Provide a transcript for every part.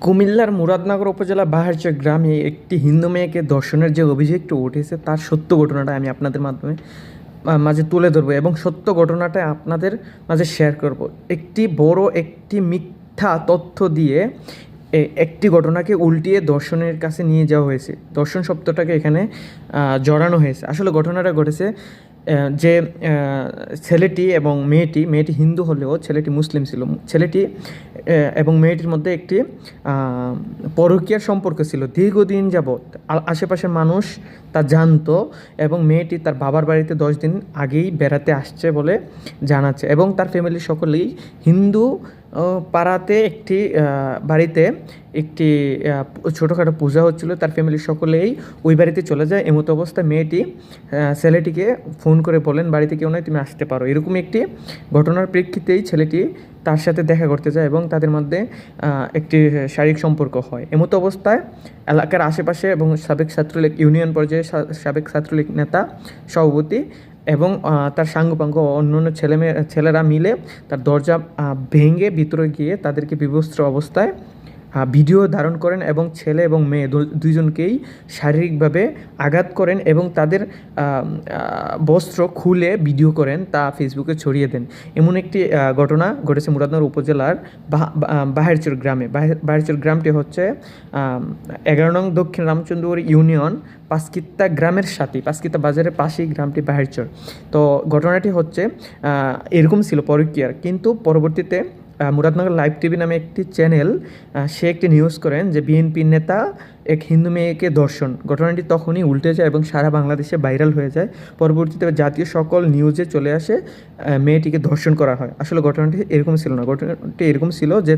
কুমিল্লার মুরাদনগর উপজেলা বাহারচর গ্রামে একটি হিন্দু মেয়েকে ধর্ষণের যে অভিযোগটি উঠেছে তার সত্য ঘটনাটা আমি আপনাদের মাধ্যমে মাঝে তুলে ধরবো এবং সত্য ঘটনাটা আপনাদের মাঝে শেয়ার করব। একটি মিথ্যা তথ্য দিয়ে একটি ঘটনাকে উল্টিয়ে দর্শনের কাছে নিয়ে যাওয়া হয়েছে। দর্শন শব্দটাকে এখানে জড়ানো হয়েছে। আসলে ঘটনাটা ঘটেছে যে ছেলেটি এবং মেয়েটি হিন্দু হলেও ছেলেটি মুসলিম ছিল। ছেলেটি এবং মেয়েটির মধ্যে একটি পরকীয়ার সম্পর্ক ছিল দীর্ঘদিন যাবৎ। আশেপাশের মানুষ তা জানতো এবং মেয়েটি তার বাবার বাড়িতে 10 দিন আগেই বেড়াতে আসছে বলে জানাচ্ছে এবং তার ফ্যামিলির সকলেই হিন্দু। পাড়াতে একটি বাড়িতে একটি ছোটোখাটো পূজা হচ্ছিলো, তার ফ্যামিলির সকলেই ওই বাড়িতে চলে যায়। এমতো অবস্থায় মেয়েটি ছেলেটিকে ফোন করে বলেন বাড়িতে কেউ নয়, তুমি আসতে পারো। এরকম একটি ঘটনার প্রেক্ষিতেই ছেলেটি তার সাথে দেখা করতে যায় এবং তাদের মধ্যে একটি শারীরিক সম্পর্ক হয়। এমতো অবস্থায় এলাকার আশেপাশে এবং সাবেক ছাত্রলীগ ইউনিয়ন পর্যায়ে সাবেক ছাত্রলীগ নেতা সভাপতি এবং তার সাঙ্গপাঙ্গ অন্যান্য ছেলেরা মিলে তার দরজা ভেঙে ভিতরে গিয়ে তাদেরকে বিবস্ত্র অবস্থায় ভিডিও ধারণ করেন এবং ছেলে এবং মেয়ে দুইজনকেই শারীরিকভাবে আঘাত করেন এবং তাদের বস্ত্র খুলে ভিডিও করেন, তা ফেসবুকে ছড়িয়ে দেন। এমন একটি ঘটনা ঘটেছে মুরাদনগর উপজেলার বাহারচর গ্রামে। বাহারচর গ্রামটি হচ্ছে 11 নং দক্ষিণ রামচন্দ্রপুর ইউনিয়ন পাঁচকিত্তা গ্রামের সাথে, পাঁচকিত্তা বাজারের পাশেই গ্রামটি বাহারচর। তো ঘটনাটি হচ্ছে এরকম ছিল পরকীয়ার, কিন্তু পরবর্তীতে মুরাদনগর লাইভ টিভি নামে একটি চ্যানেল সে একটি নিউজ করেন যে বিএনপির নেতা এক হিন্দু মেয়েকে ধর্ষণ। ঘটনাটি তখনই উল্টে যায় এবং সারা বাংলাদেশে ভাইরাল হয়ে যায়। পরবর্তীতে জাতীয় সকল নিউজে চলে আসে মেয়েটিকে ধর্ষণ করা হয়। আসলে ঘটনাটি এরকম ছিল না, ঘটনাটি এরকম ছিল যে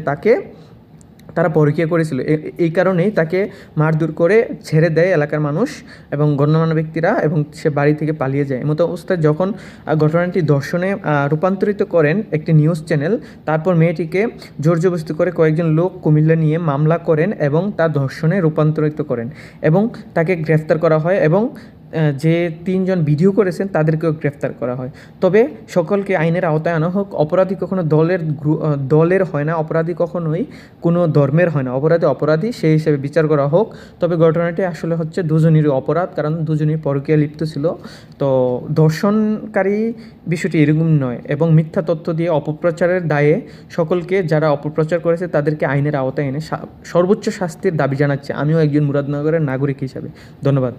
তারা পরকীয়া করেছিল। এই কারণেই তাকে মারধর করে ছেড়ে দেয় এলাকার মানুষ এবং গণ্যমান্য ব্যক্তিরা এবং সে বাড়ি থেকে পালিয়ে যায়। এমতো অবস্থায় যখন ঘটনাটি ধর্ষণে রূপান্তরিত করেন একটি নিউজ চ্যানেল, তারপর মেয়েটিকে জোরজবরদস্তি করে কয়েকজন লোক কুমিল্লা নিয়ে মামলা করেন এবং তা ধর্ষণে রূপান্তরিত করেন এবং তাকে গ্রেফতার করা হয় এবং যে 3 জন ভিডিও করেছেন তাদেরকেও গ্রেফতার করা হয়। তবে সকলকে আইনের আওতায় আনা হোক। অপরাধী কখনো দলের হয় না, অপরাধী কখনোই কোনো ধর্মের হয় না। অপরাধী সেই হিসেবে বিচার করা হোক। তবে ঘটনাটি আসলে হচ্ছে দুজনেরই অপরাধ, কারণ দুজনেই পরকীয়া লিপ্ত ছিল। তো ধর্ষণকারী বিষয়টি এরকম নয় এবং মিথ্যা তথ্য দিয়ে অপপ্রচারের দায়ে সকলকে যারা অপপ্রচার করেছে তাদেরকে আইনের আওতায় এনে সর্বোচ্চ শাস্তির দাবি জানাচ্ছে আমিও একজন মুরাদনগরের নাগরিক হিসাবে। ধন্যবাদ।